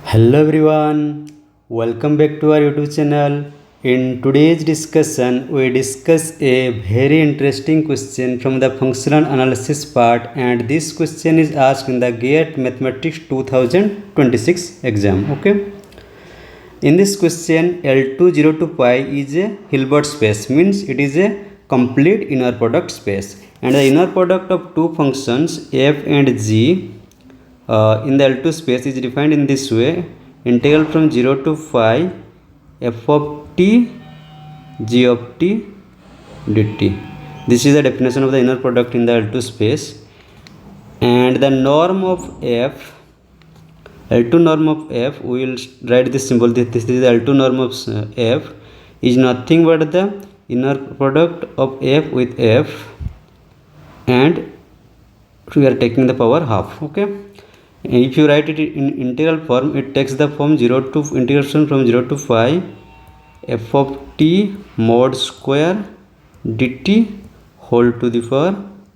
Hello everyone, welcome back to our YouTube channel. In today's discussion, we discuss a very interesting question from the functional analysis part, and this question is asked in the GATE Mathematics 2026 exam. Okay. In this question, L2 0 to pi is a Hilbert space, means it is a complete inner product space, and the inner product of two functions f and g in the L2 space is defined in this way: integral from 0 to phi f of t g of t dt. This is the definition of the inner product in the L2 space, and the norm of f, L2 norm of f, we will write this symbol. This is the L2 norm of f is nothing but the inner product of f with f, and we are taking the power half. Okay. If you write it in integral form, it takes the form integration from 0 to phi f of t mod square dt whole to the power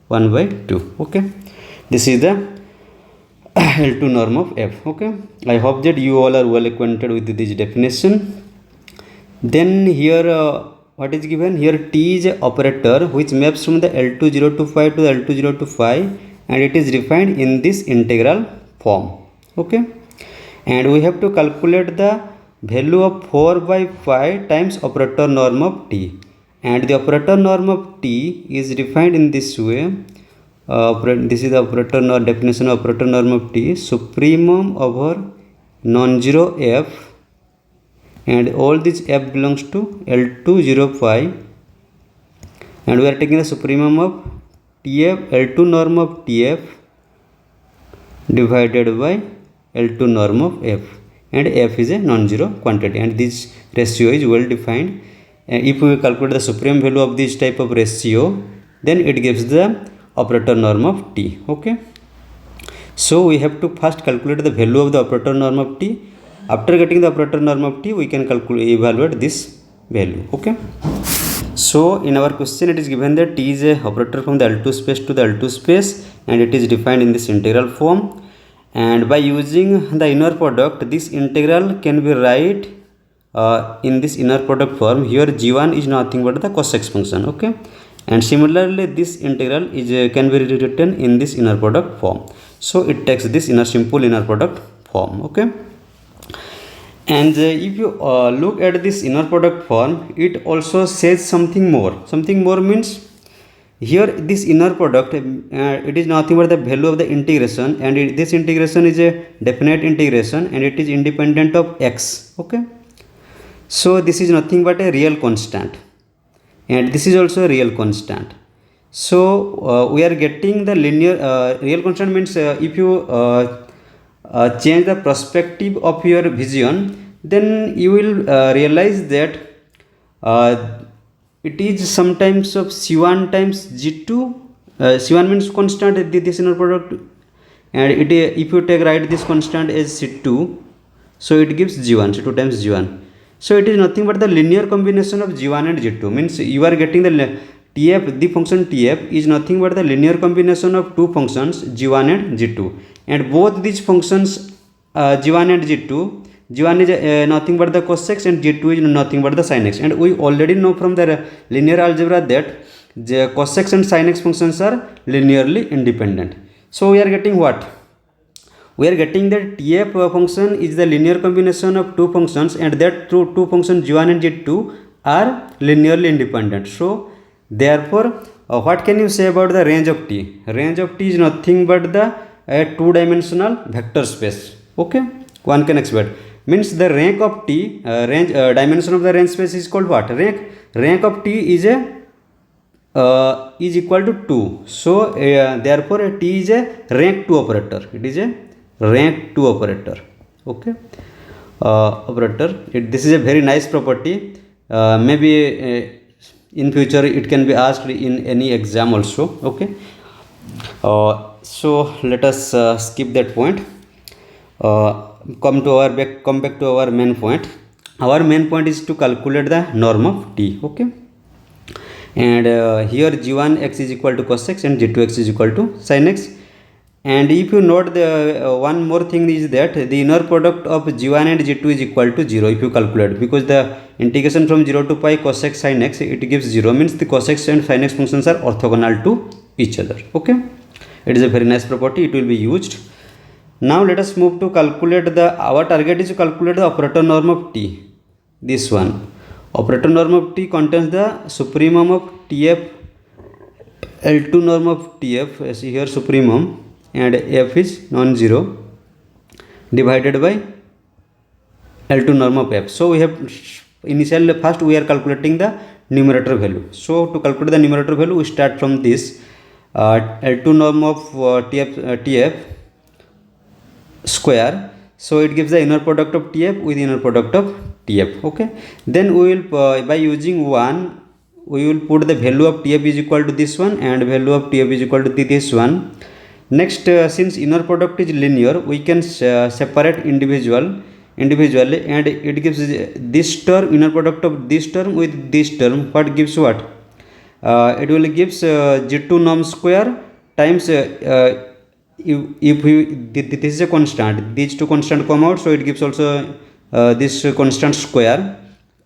1 by 2. Okay, this is the L2 norm of f. Okay, I hope that you all are well acquainted with this definition. Then here what is given here? T is an operator which maps from the L2 0 to phi to the L2 0 to phi, and it is defined in this integral form. Okay, and we have to calculate the value of 4 by 5 times operator norm of t, and the operator norm of t is defined in this way. This is the operator norm definition of operator norm of t: supremum over non-zero f, and all this f belongs to L2 0 phi, and we are taking the supremum of tf, L2 norm of tf divided by L2 norm of f, and f is a non-zero quantity, and this ratio is well defined. If we calculate the supreme value of this type of ratio, then it gives the operator norm of t. Okay, so we have to first calculate the value of the operator norm of t. After getting the operator norm of t, we can evaluate this value. Okay, so in our question it is given that t is a operator from the L2 space to the L2 space, and it is defined in this integral form, and by using the inner product, this integral can be write in this inner product form. Here g1 is nothing but the cos x function. Okay, and similarly this integral is can be rewritten in this inner product form, so it takes this simple inner product form. Okay, and if you look at this inner product form, it also says something more. Something more means here this inner product it is nothing but the value of the integration, and this integration is a definite integration, and it is independent of x. Okay, so this is nothing but a real constant, and this is also a real constant. So we are getting the linear real constant means if you change the perspective of your vision, then you will realize that it is sometimes of C1 times G2. C1 means constant, this inner product, and it if you write this constant as C2, so it gives G1, C2 times G1. So it is nothing but the linear combination of G1 and G2, means you are getting the TF, the function TF is nothing but the linear combination of two functions G1 and G2, and both these functions G1 and G2, G1 is nothing but the cos x, and G2 is nothing but the sin x, and we already know from the linear algebra that the cos x and sin x functions are linearly independent. So we are getting what? We are getting that TF function is the linear combination of two functions, and that two functions G1 and G2 are linearly independent. So therefore what can you say about the range of T? Range of T is nothing but the two-dimensional vector space. Okay, one can expect, means the rank of T, dimension of the range space is called what? Rank of T is equal to 2. So therefore T is a rank 2 operator. It is a rank 2 operator. Okay, operator. This is a very nice property. Maybe in future it can be asked in any exam also. Okay, so let us skip that point. Come back to our main point. Our main point is to calculate the norm of T. Okay, and here G1 x is equal to cos x, and G2 x is equal to sin x, And if you note the one more thing is that the inner product of g1 and g2 is equal to 0 if you calculate, because the integration from 0 to pi cos x sin x, it gives 0, means the cos x and sin x functions are orthogonal to each other. Okay, it is a very nice property, it will be used. Now let us move to calculate the, our target is to calculate the operator norm of t. This one, operator norm of t contains the supremum of tf, L2 norm of tf, as here supremum, and f is non-zero, divided by L2 norm of f. So we have initially, first we are calculating the numerator value. So to calculate the numerator value, we start from this L2 norm of tf square. So it gives the inner product of tf with inner product of tf. Okay, then we will by using 1, we will put the value of tf is equal to this one and value of tf is equal to this one. Next, since inner product is linear, we can separate individually, and it gives this term, inner product of this term with this term, what gives what? It will gives g2 norm square times if we, this is a constant, these two constant come out, so it gives also this constant square,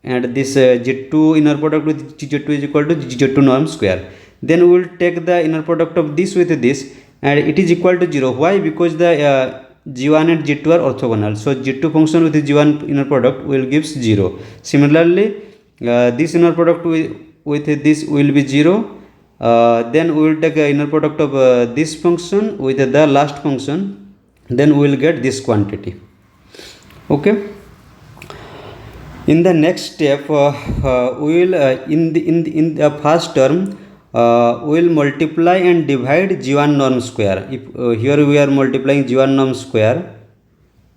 and this g2 inner product with g2 is equal to g2 norm square. Then we will take the inner product of this with this, and it is equal to 0. Why? Because the g1 and g2 are orthogonal, so g2 function with the g1 inner product will gives 0. Similarly, this inner product with this will be 0. Then we will take inner product of this function with the last function, then we will get this quantity. Okay, in the next step, we will in the first term, we will multiply and divide g1 norm square. If here we are multiplying g1 norm square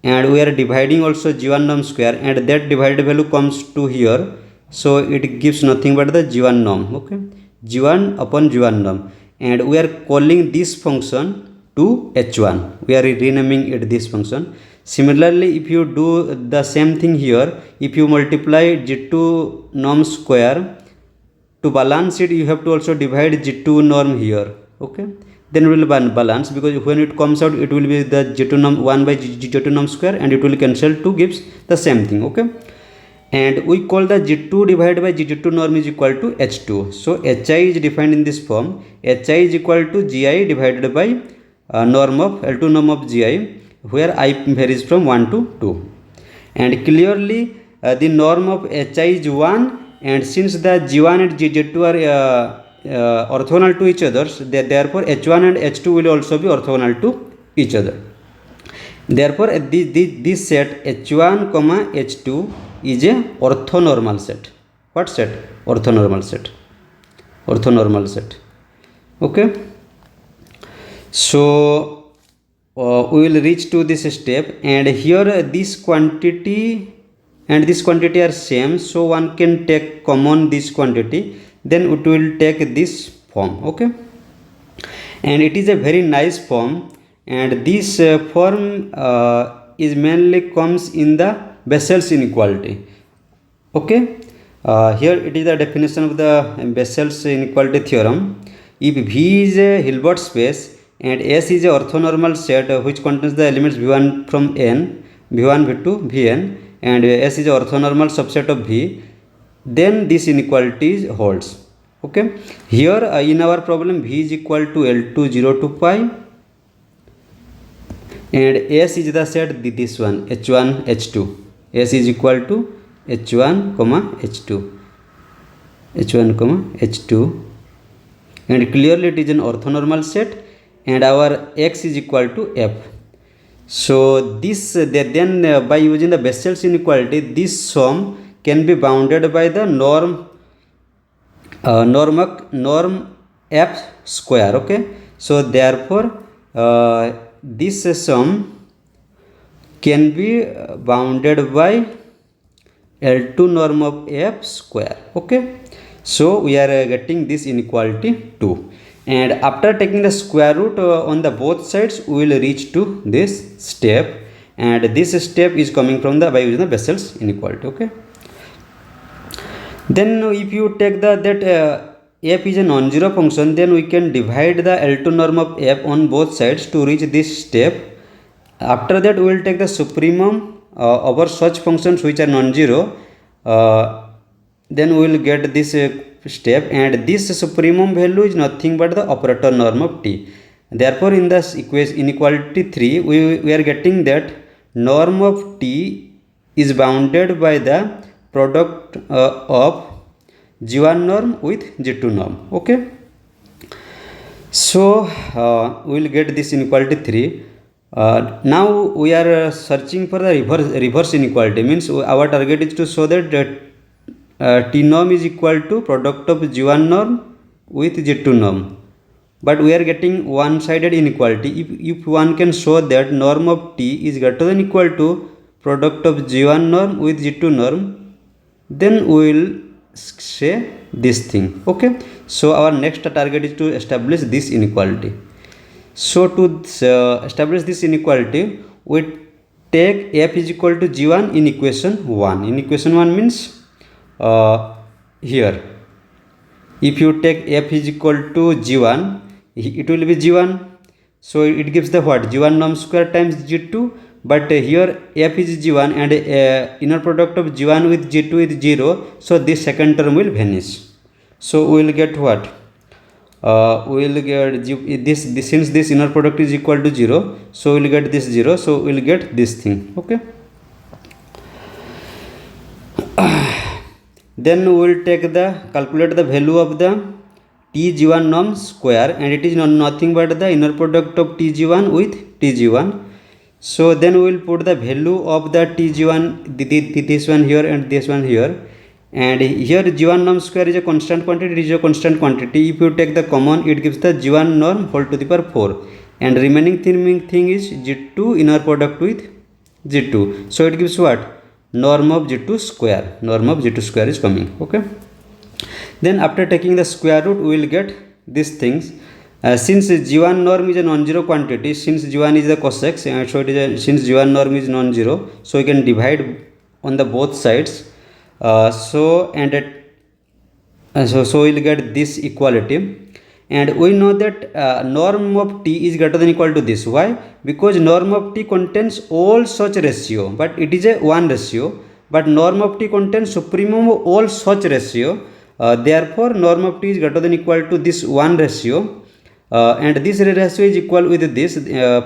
and we are dividing also g1 norm square, and that divided value comes to here, so it gives nothing but the g1 norm. Okay, g1 upon g1 norm, and we are calling this function to h1, we are renaming it this function. Similarly, if you do the same thing here, if you multiply g2 norm square, to balance it you have to also divide g2 norm here. Okay, then it will balance, because when it comes out it will be the g2 norm 1 by g2 norm square, and it will cancel to gives the same thing. Okay, and we call the g2 divided by g2 norm is equal to h2. So hi is defined in this form, hi is equal to gi divided by norm of L2 norm of gi, where I varies from 1 to 2, and clearly the norm of hi is 1, and since the g1 and g2 are orthogonal to each other, therefore h1 and h2 will also be orthogonal to each other. Therefore this set h1 comma h2 is a orthonormal set. What set? Orthonormal set. Orthonormal set. Okay, so we will reach to this step, and here this quantity and this quantity are same, so one can take common this quantity, then it will take this form. Okay, and it is a very nice form, and this form is mainly comes in the Bessel's inequality. Okay, here it is the definition of the Bessel's inequality theorem. If V is a Hilbert space and S is a orthonormal set which contains the elements V1 from n, V1, V2, Vn, and S is a orthonormal subset of V, then this inequality holds. Okay, here in our problem V is equal to L2 0 to pi, and S is the set this one H1 H2. S is equal to H1 comma H2, H1 comma H2, and clearly it is an orthonormal set, and our X is equal to F. So this then by using the Bessel's inequality, this sum can be bounded by the norm f square. Okay, so therefore this sum can be bounded by L2 norm of f square. Okay, so we are getting this inequality 2, and after taking the square root on the both sides, we will reach to this step, and this step is coming from the by using the Bessel's inequality. Okay, then if you take the f is a non-zero function, then we can divide the L2 norm of f on both sides to reach this step. After that we will take the supremum over such functions which are non-zero, then we will get this step, and this supremum value is nothing but the operator norm of t. Therefore in this inequality 3 we are getting that norm of t is bounded by the product of g1 norm with g2 norm. Okay, so we will get this inequality 3. Now we are searching for the reverse inequality, means our target is to show that t norm is equal to product of g1 norm with g2 norm, but we are getting one sided inequality. If one can show that norm of t is greater than equal to product of g1 norm with g2 norm, then we will say this thing. Okay, so our next target is to establish this inequality. So to establish this inequality, we take f is equal to g1 in equation 1. In equation 1 means here if you take f is equal to g1, it will be g1, so it gives the what, g1 norm square times g2, but here f is g1 and inner product of g1 with g2 is 0, so this second term will vanish. So we will get what, we will get this since this inner product is equal to 0, so we will get this 0, so we will get this thing. Okay, then we will calculate the value of the tg1 norm square, and it is nothing but the inner product of tg1 with tg1. So then we will put the value of the tg1, this one here and this one here, and here g1 norm square is a constant quantity, it is a constant quantity. If you take the common, it gives the g1 norm whole to the power 4, and remaining thing is g2 inner product with g2, so it gives what, norm of g2 square. Norm of g2 square is coming. Okay, then after taking the square root we will get these things. Since g1 norm is a non-zero quantity, since g1 is the cos x, so it is since g1 norm is non-zero, so we can divide on the both sides. So we will get this equality, and we know that norm of t is greater than equal to this. Why? Because norm of t contains all such ratio, but it is a 1 ratio, but norm of t contains supremum of all such ratio. Therefore norm of t is greater than equal to this 1 ratio, and this ratio is equal with this.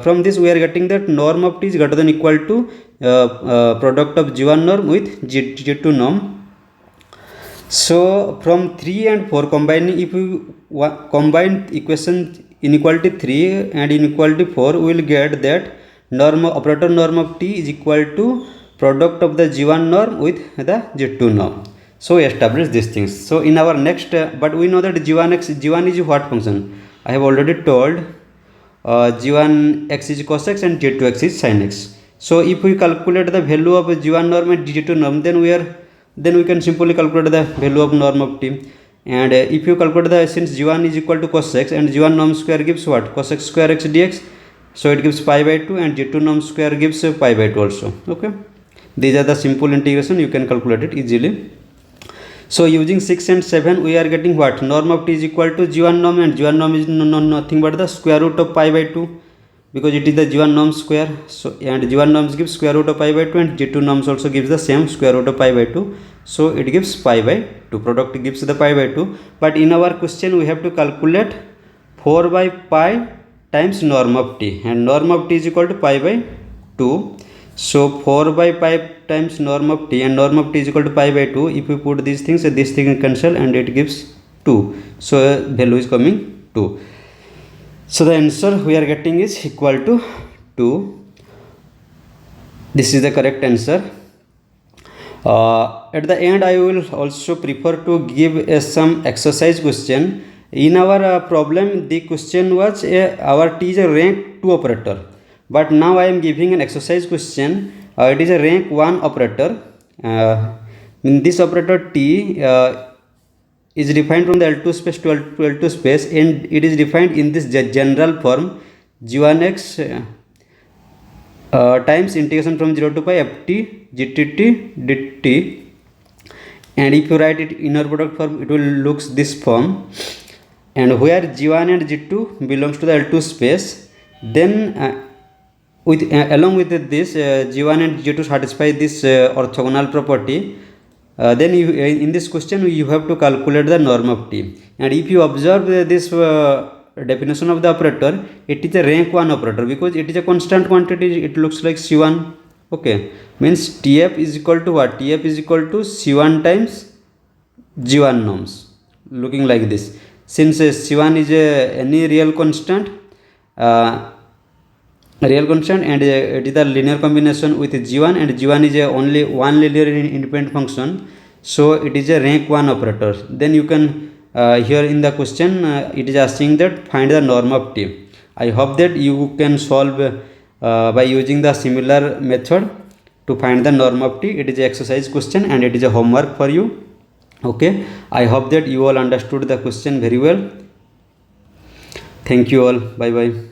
From this we are getting that norm of t is greater than equal to product of g1 norm with g2 norm. So from 3 and 4 combining, if we combine equation inequality 3 and inequality 4, we will get that operator norm of t is equal to product of the g1 norm with the g2 norm. So we establish these things. So in our next, but we know that g1 is what function? I have already told g1x is cos x and g2x is sin x. So if we calculate the value of g1 norm and g2 norm, then we can simply calculate the value of norm of t. And if you calculate since g1 is equal to cos x and g1 norm square gives what, cos x square x dx, so it gives pi by 2, and g2 norm square gives pi by 2 also. Okay, these are the simple integration, you can calculate it easily. So using 6 and 7 we are getting what, norm of t is equal to g1 norm, and g1 norm is nothing but the square root of pi by 2, because it is the g1 norm square. So and g1 norms gives square root of pi by 2, and g2 norms also gives the same square root of pi by 2, so it gives pi by 2, product gives the pi by 2. But in our question we have to calculate 4 by pi times norm of t, and norm of t is equal to pi by 2. So 4 by pi times norm of t, and norm of t is equal to pi by 2. If we put these things, this thing cancel and it gives 2, so value is coming 2. So the answer we are getting is equal to 2. This is the correct answer. At the end I will also prefer to give some exercise question. In our problem the question was our t is a rank 2 operator, but now I am giving an exercise question. It is a rank 1 operator. In this operator t is defined from the L2 space to L2 space, and it is defined in this general form g1x times integration from 0 to pi ft gtt dt, and if you write it inner product form, it will looks this form. And where G1 and G2 belongs to the L2 space, then along with this G1 and G2 satisfy this orthogonal property, then in this question you have to calculate the norm of T. And if you observe this definition of the operator, it is a rank 1 operator because it is a constant quantity. It looks like C1. Okay, means TF is equal to what? TF is equal to C1 times G1 norms, looking like this. Since C1 is any real constant, and it is the linear combination with G1, and G1 is only one linear independent function, so it is a rank 1 operator. Then you can here in the question it is asking that find the norm of T. I hope that you can solve by using the similar method to find the norm of T. It is an exercise question and it is a homework for you. Okay, I hope that you all understood the question very well. Thank you all. Bye bye.